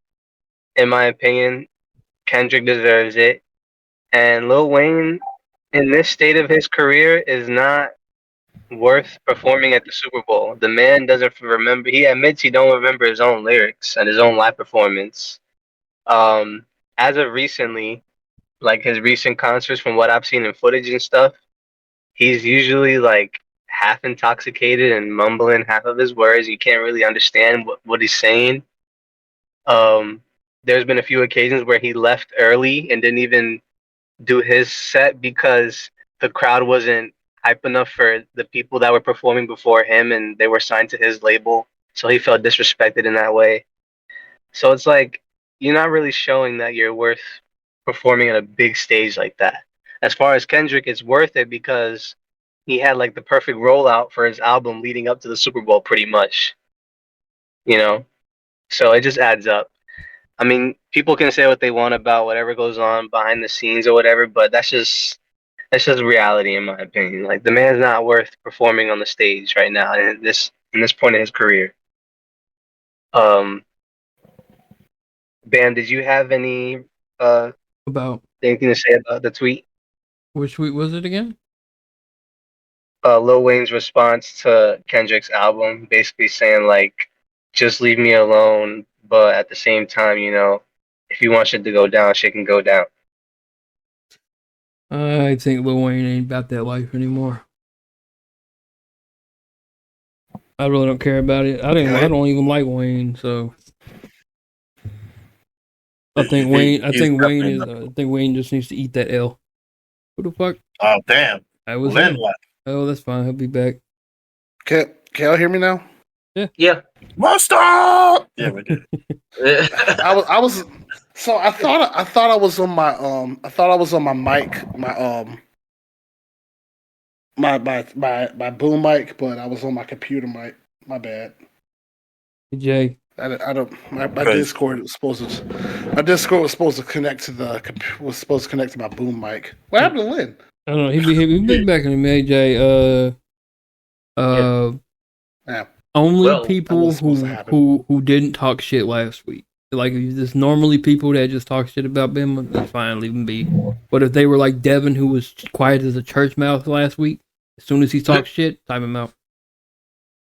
in my opinion, Kendrick deserves it. And Lil Wayne, in this state of his career, is not worth performing at the Super Bowl. The man doesn't remember. He admits he don't remember his own lyrics and his own live performance. As of recently, like his recent concerts, from what I've seen in footage and stuff, he's usually like half intoxicated and mumbling half of his words. You can't really understand what he's saying. There's been a few occasions where he left early and didn't even do his set because the crowd wasn't hype enough for the people that were performing before him, and they were signed to his label, so he felt disrespected in that way. So it's like you're not really showing that you're worth performing on a big stage like that. As far as Kendrick, it's worth it because he had like the perfect rollout for his album leading up to the Super Bowl, pretty much. You know, so it just adds up. I mean, people can say what they want about whatever goes on behind the scenes or whatever, but that's just reality in my opinion. Like the man's not worth performing on the stage right now in this point in his career. Bam, did you have any About anything to say about the tweet? which week was it again? Lil Wayne's response to Kendrick's album, basically saying like, just leave me alone, but at the same time, you know, if you want shit to go down, shit can go down. I think Lil Wayne ain't about that life anymore. I really don't care about it. I don't even like Wayne, so I think Wayne just needs to eat that L. Who the fuck? Oh, damn. I was Lynn him. left. Oh, that's fine. He'll be back. Can y'all hear me now? Yeah. Mustard! Yeah, we did. I was so I thought I was on my mic, my boom mic, but I was on my computer mic. My bad. Hey, Jay. I don't. My Discord was supposed to connect to my boom mic. What happened to Lynn? I don't know. He be back in a minute, Jay. Yeah. Only Well, people that was supposed to happen. who didn't talk shit last week. Like if there's normally people that just talk shit about Bama, that's fine, leave them be. But if they were like Devin, who was quiet as a church mouse last week, as soon as he talks shit, time him out.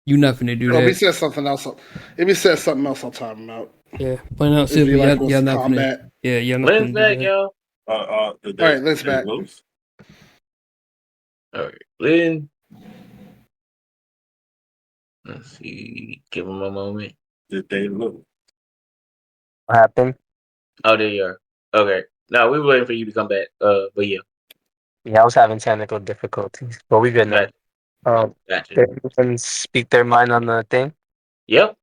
You nothing to do If he that. says something else, I'll time him out. Yeah, playing out If he Sylvia, like yeah, wants nothing. combat. Yeah, nothing. Lynn's to do back, that. y'all. All right, Lynn's back. Lose? All right, Lynn. Let's see. Give him a moment. Did they lose? What happened? Oh, there you are. Okay. No, we were waiting for you to come back. But yeah. Yeah, I was having technical difficulties, but we good now. Gotcha. Did everyone speak their mind on the thing? Yep.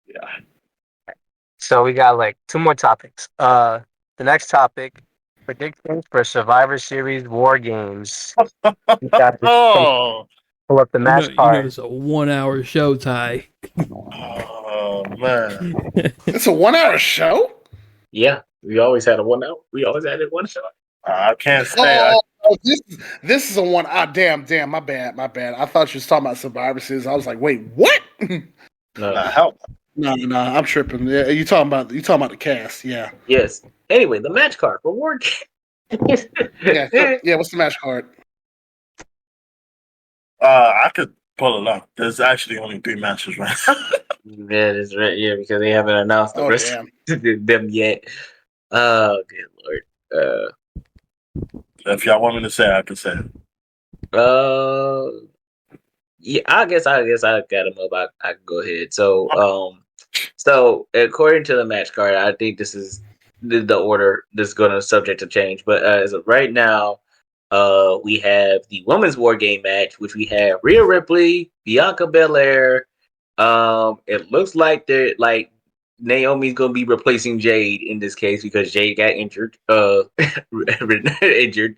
Yeah. So we got like 2 more topics. The next topic, predictions for Survivor Series War Games. You got to Oh, pull up the match You know card. it's a 1 hour show, Ty. oh man. It's a 1 hour show. Yeah. We always had a 1 hour. We always had it 1 shot. I can't say. This is a one. Damn. My bad. I thought you was talking about Survivor Series. I was like, wait, what? No. Help. No, I'm tripping. Yeah, you talking about the cast? Yeah. Yes. Anyway, the match card for War Games. Yeah. Yeah. What's the match card? I could pull it up. There's actually only 3 matches right now. Yeah, that's right. Yeah, because they haven't announced the Oh rest damn. of them yet. Oh, good lord. If y'all want me to say, I can say it. Yeah, I guess I got them up. I can go ahead. So according to the match card, I think this is the order that's going to subject to change. But as of right now, we have the women's war game match, which we have Rhea Ripley, Bianca Belair. It looks like they're like Naomi's gonna be replacing Jade in this case because Jade got injured, injured,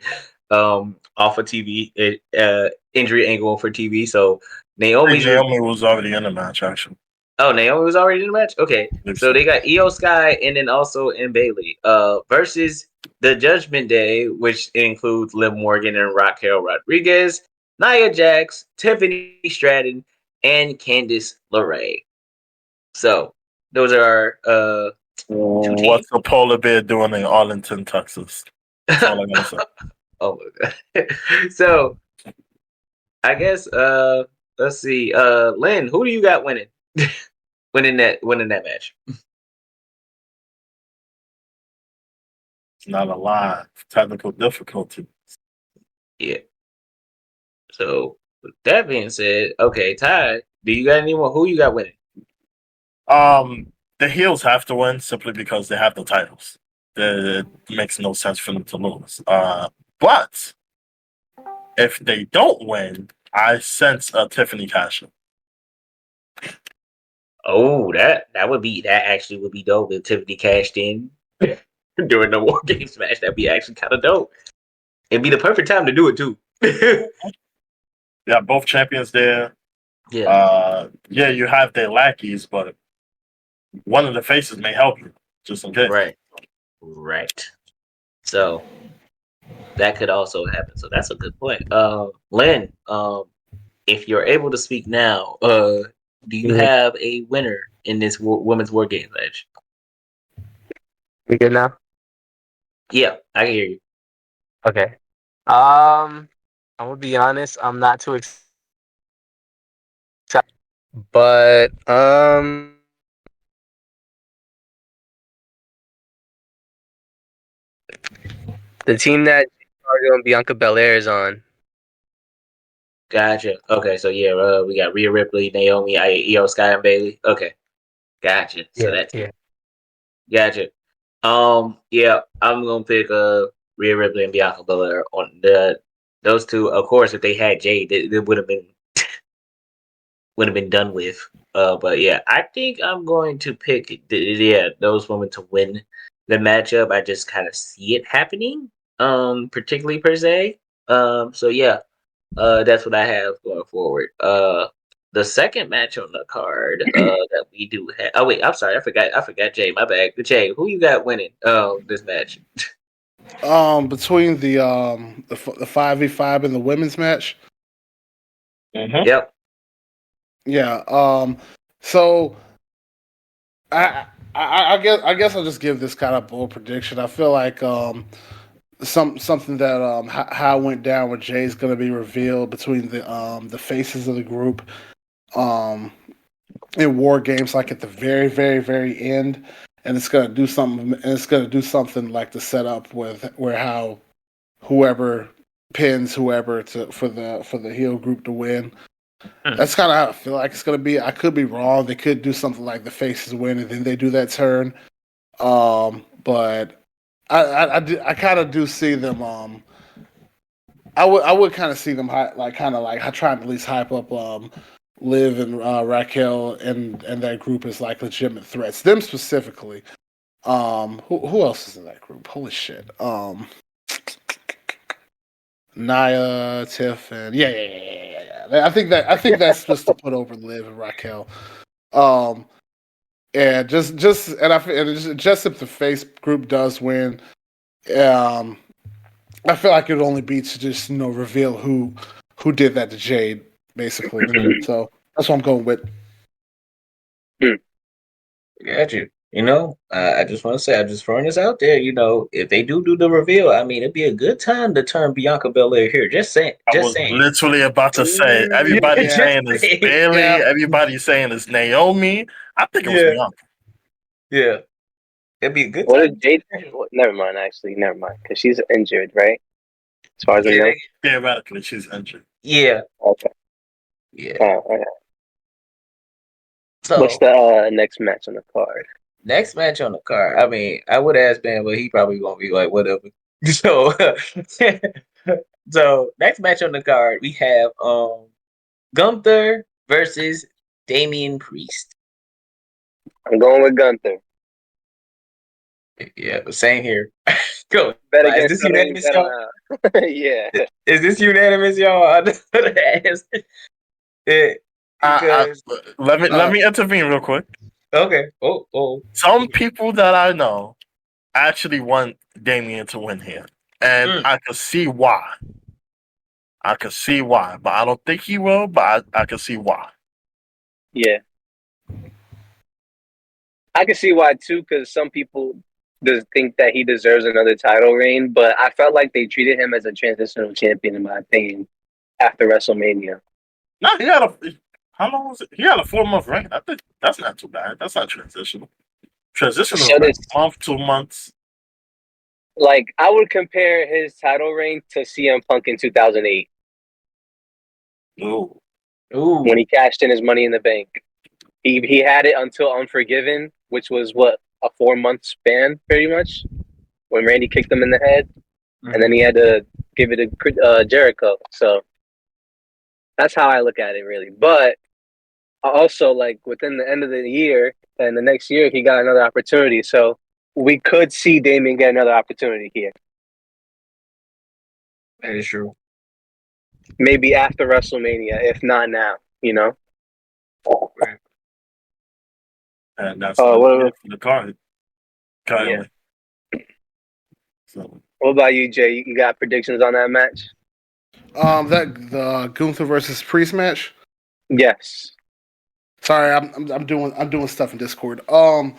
off of TV, injury angle for TV. So I think Naomi's. Naomi was already in the match, actually. Oh, Naomi was already in the match. Okay, so they got Io Sky and then also in Bailey, versus the Judgment Day, which includes Liv Morgan and Raquel Rodriguez, Nia Jax, Tiffany Stratton, and Candice LeRae. So those are our What's the polar bear doing in Arlington, Texas? That's all I gotta say. Oh my god. So I guess let's see. Lynn, who do you got winning? winning that match. It's not a lie. Technical difficulty. Yeah. So with that being said, okay, Ty, do you got anyone? Who you got winning? The heels have to win simply because they have the titles. It makes no sense for them to lose. But if they don't win, I sense a Tiffany cash. Oh, that actually would be dope if Tiffany cashed in during the War Games match. That'd be actually kind of dope. It'd be the perfect time to do it too. Yeah, both champions there. Yeah. Yeah, you have their lackeys, but one of the faces may help you, just in case. Right. So that could also happen. So that's a good point. Lynn, if you're able to speak now, do you have a winner in this women's War Games match? We good now? Yeah, I can hear you. Okay. I'm gonna be honest. I'm not too excited, but the team that Cardio and Bianca Belair is on. Gotcha. Okay, so yeah, we got Rhea Ripley, Naomi, Io Sky, and Bailey. Okay, gotcha. So that's gotcha. Yeah, I'm gonna pick Rhea Ripley and Bianca Belair on those two. Of course, if they had Jade, it would have been done with. But yeah, I think I'm going to pick those women to win the matchup. I just kind of see it happening, particularly per se. So yeah, that's what I have going forward. The second match on the card that we do have. Oh wait, I'm sorry, I forgot Jay. My bad. Jay, who you got winning this match? Between the 5v5 and the women's match. Mm-hmm. Yep. Yeah. So I guess I'll just give this kind of bold prediction. I feel like something that how it went down with Jay is going to be revealed between the faces of the group in War Games, like at the very, very, very end, and it's going to do something. And it's going to do something like the setup with where how whoever pins whoever for the heel group to win. That's kind of how I feel like it's going to be. I could be wrong. They could do something like the faces win and then they do that turn. But I kind of do see them. I would kind of see them trying to at least hype up Liv and Raquel and that group as like legitimate threats. Them specifically. Who else is in that group? Holy shit. Nia, Tiff, and yeah. I think that's just to put over Liv and Raquel. And just if the face group does win, I feel like it would only be to just reveal who did that to Jade, basically. So that's what I'm going with. Got you. I just want to say, I'm just throwing this out there. If they do the reveal, I mean, it'd be a good time to turn Bianca Belair here. Just saying. I Just was saying. literally about to say, everybody's Yeah. saying it's Bailey, Yeah. everybody's saying it's Naomi. I think it was Yeah. Bianca. Yeah. It'd be a good What time. is Jade? Never mind. Actually, never mind. Because she's injured, right? As far as we know. Theoretically, she's injured. Yeah. Okay. Yeah. Okay. So What's the next match on the card? next match on the card. I mean, I would ask Ben, but he probably gonna be like, whatever. So, so next match on the card, we have Gunther versus Damian Priest. I'm going with Gunther. Yeah, but same here. Go. Bet Is against this the ring. unanimous, y'all? Yeah. Is this unanimous, y'all? I just want to ask. Because Let me intervene real quick. okay. Oh. Some people that I know actually want Damian to win here, and I can see why. But I don't think he will. But I can see why. Yeah. I can see why too, because some people just think that he deserves another title reign, but I felt like they treated him as a transitional champion, in my opinion, after WrestleMania. No, he had how long was it? He had a 4-month reign. I think that's not too bad. That's not transitional. Transitional So is like this, a month, 2 months. like, I would compare his title reign to CM Punk in 2008 Ooh. when he cashed in his Money in the Bank. He had it until Unforgiven, which was what, a 4-month span, pretty much, when Randy kicked him in the head, and then he had to give it to Jericho. So that's how I look at it, really. But also, like, within the end of the year and the next year, he got another opportunity. So we could see Damien get another opportunity here. That is true. Maybe after WrestleMania, if not now, you know? Right. And that's what the card. Currently. So What about you, Jay? You got predictions on that match? That the Gunther versus Priest match. Yes. Sorry, I'm doing stuff in Discord. The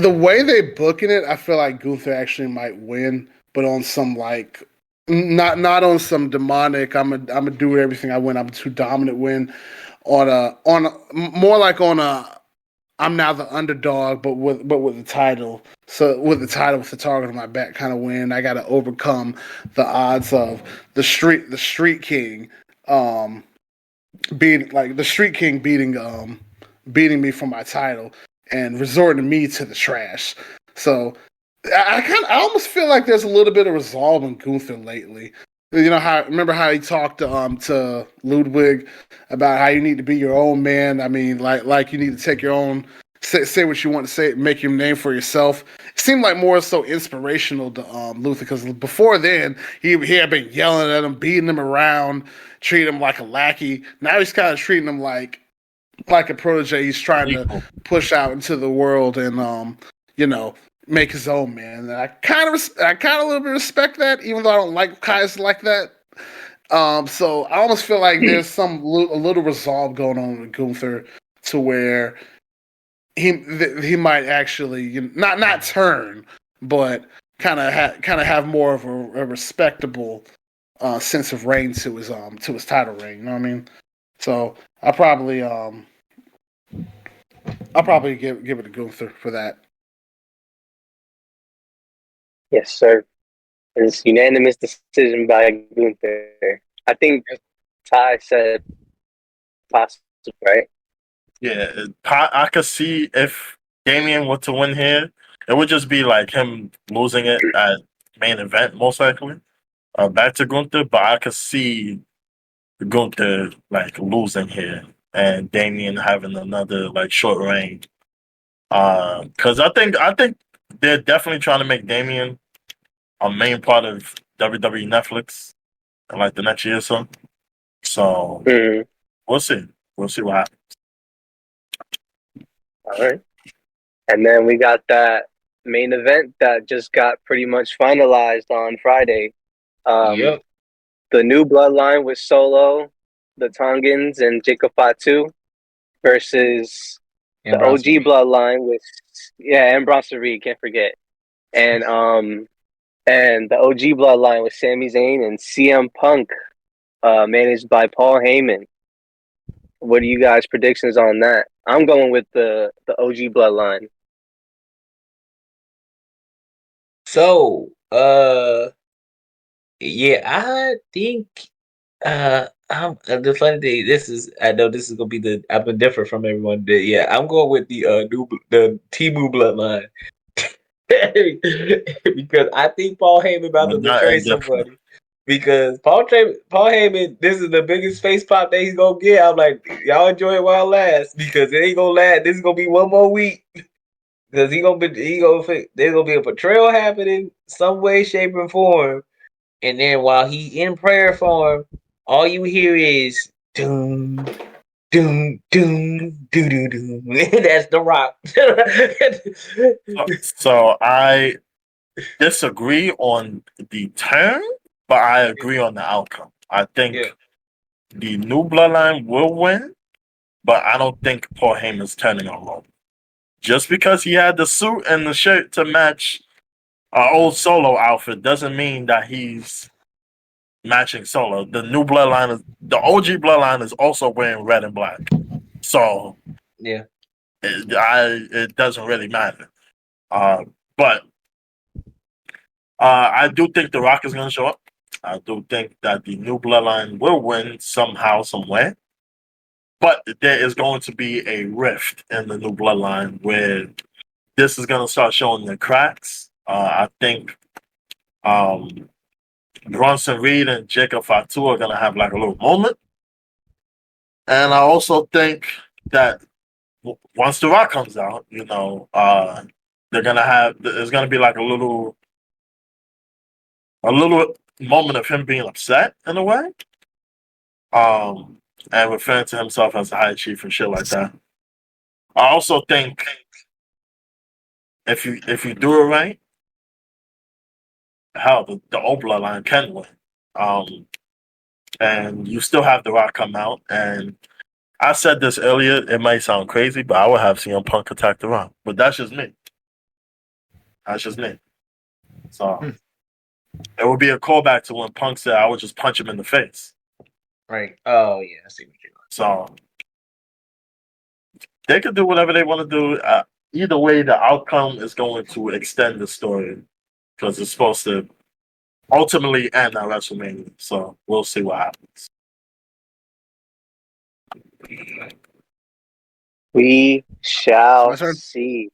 way they booking it, I feel like Gunther actually might win, but on some like not on some demonic. I'm gonna do everything I win. I'm too dominant win. More like on a I'm now the underdog, but with the title. So with the target on my back kind of win. I got to overcome the odds of the street king, beating me for my title and resorting me to the trash. So I almost feel like there's a little bit of resolve in Gunther lately. You know remember how he talked to Ludwig about how you need to be your own man. I mean, like you need to take your own say what you want to say, make your name for yourself. It seemed like more so inspirational to Luther, because before then he had been yelling at him, beating him around, treating him like a lackey. Now he's kind of treating him like a protege. He's trying to push out into the world and make his own man. And I kind of a little bit respect that, even though I don't like guys like that. So I almost feel like there's a little resolve going on with Gunther to where he might actually not turn, but kind of have more of a respectable sense of reign to his title reign. You know what I mean? So I'll probably give it to Gunther for that. Yes, sir. It's unanimous decision by Gunther. I think Ty said possible, right? yeah, I could see if Damian were to win here, it would just be like him losing it at main event, most likely. Back to Gunther, but I could see Gunther like losing here and Damian having another like short reign. Because I think they're definitely trying to make Damian a main part of WWE Netflix in like the next year or so. So we'll see. We'll see what happens. All right. And then we got that main event that just got pretty much finalized on Friday. Yep. The new bloodline with Solo, the Tongans, and Jacob Fatu versus And The Bronson OG Reed. bloodline with and Bronson Reed, can't forget. And the OG bloodline with Sami Zayn and CM Punk, managed by Paul Heyman. What are you guys' predictions on that? I'm going with the OG bloodline. So, yeah, I think the funny thing, I know this is gonna be I've been different from everyone, but yeah, I'm going with the Timu bloodline. Because I think Paul Heyman about to But that betray ain't different. somebody. Because Paul Heyman, this is the biggest face pop that he's gonna get. I'm like, y'all enjoy it while it lasts, because it ain't gonna last. This is gonna be one more week. Because there's gonna be a betrayal happening some way, shape, or form. And then while he in prayer form, all you hear is doom, doom, doom, doo doo doo. That's the Rock. So I disagree on the term, but I agree on the outcome. I think Yeah. the new bloodline will win, but I don't think Paul Heyman's turning on Roman. Just because he had the suit and the shirt to match our old Solo outfit doesn't mean that he's matching Solo. The OG bloodline is also wearing red and black. So Yeah. it doesn't really matter. But I do think The Rock is going to show up. I do think that the new bloodline will win somehow, somewhere. But there is going to be a rift in the new bloodline where this is going to start showing the cracks. I think Bronson Reed and Jacob Fatu are going to have like a little moment. And I also think that once The Rock comes out, they're going to there's going to be like a little moment of him being upset in a way. And referring to himself as the high chief and shit like that. I also think if you do it right, hell, the old bloodline can win. And you still have The Rock come out. And I said this earlier, it might sound crazy, but I would have CM Punk attack The Rock. But that's just me. So it would be a callback to when Punk said I would just punch him in the face. Right. Oh yeah, I see what you're doing. So they could do whatever they want to do. Either way, the outcome is going to extend the story because it's supposed to ultimately end at WrestleMania. So we'll see what happens. We shall My turn? see.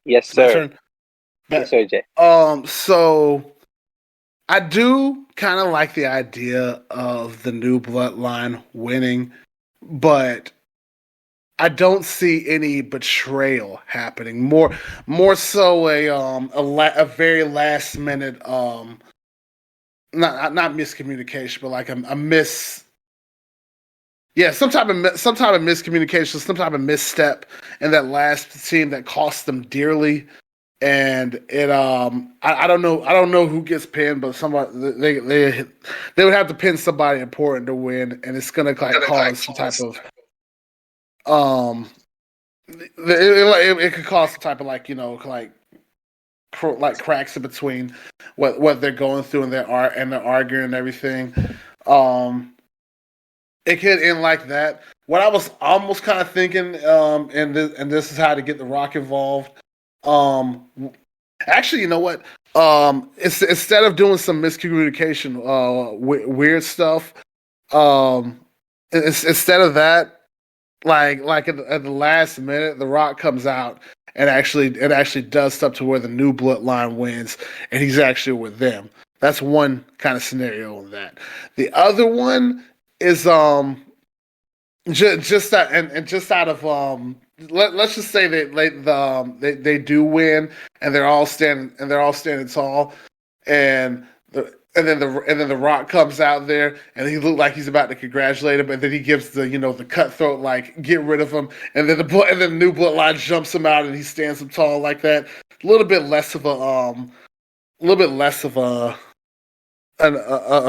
Yes, My sir. turn. Yes, sir, Jay. So I do kind of like the idea of the new bloodline winning, but I don't see any betrayal happening. More so a very last minute not miscommunication, but like a miss. Yeah, some type of miscommunication, some type of misstep in that last team that cost them dearly. And it I don't know who gets pinned, but somebody they would have to pin somebody important to win, and it's gonna like cause some type of it could cause some type of like cracks in between what they're going through and they're arguing and everything. It could end like that. What I was almost kind of thinking, and this is how to get The Rock involved. Actually, you know what? Instead of doing some miscommunication, weird stuff, instead of that, like at the last minute, The Rock comes out and actually does stuff to where the new bloodline wins, and he's actually with them. That's one kind of scenario on that. The other one is just that and just out of let's just say that they do win and they're all standing tall, and then the Rock comes out there and he looked like he's about to congratulate him, and then he gives the cutthroat like get rid of him, and then the new bloodline jumps him out and he stands up tall like that. A little bit less of a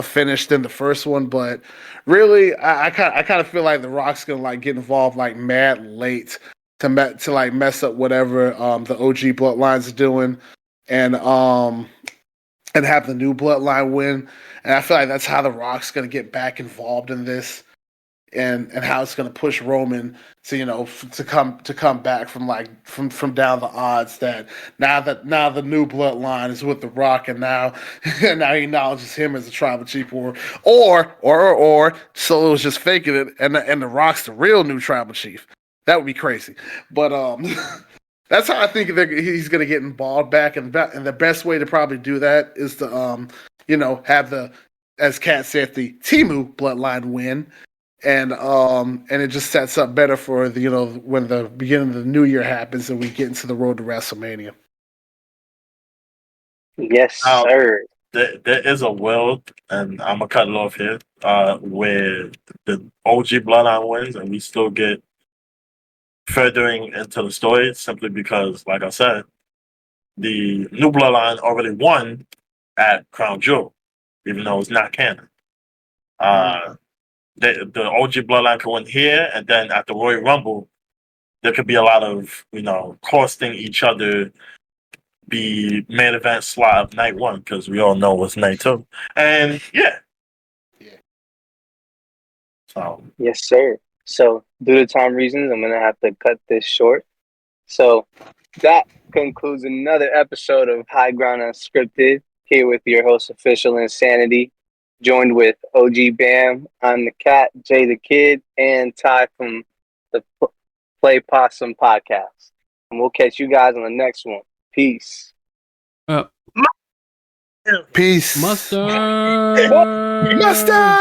finish than the first one, but really, I kind of feel like The Rock's gonna like get involved like mad late, to like mess up whatever the OG bloodlines are doing, and have the new bloodline win. And I feel like that's how The Rock's going to get back involved in this, and how it's going to push Roman to to come back from down the odds, that now the new bloodline is with The Rock, and now now he acknowledges him as a tribal chief, or Solo was just faking it, and The Rock's the real new tribal chief. That would be crazy, but that's how I think he's going to get involved back, and the best way to probably do that is to have the, as Kat said, the Timu bloodline win. And it just sets up better for the when the beginning of the new year happens and we get into the road to WrestleMania. Yes, sir. There is a world, and I'm gonna cut it off here, where the OG bloodline wins, and we still get furthering into the story, simply because, like I said, the new bloodline already won at Crown Jewel, even though it's not canon. The OG bloodline could win here, and then at the Royal Rumble, there could be a lot of costing each other the main event slot of night one, because we all know what's night two, and yeah. So yes, sir. So due to time reasons, I'm gonna have to cut this short. So that concludes another episode of High Ground Unscripted. Here with your host, Official Insanity. Joined with OG Bam, I'm the Cat, Jay the Kid, and Ty from the Playin Possum Podcast. And we'll catch you guys on the next one. Peace. Peace. Mustard. Mustard.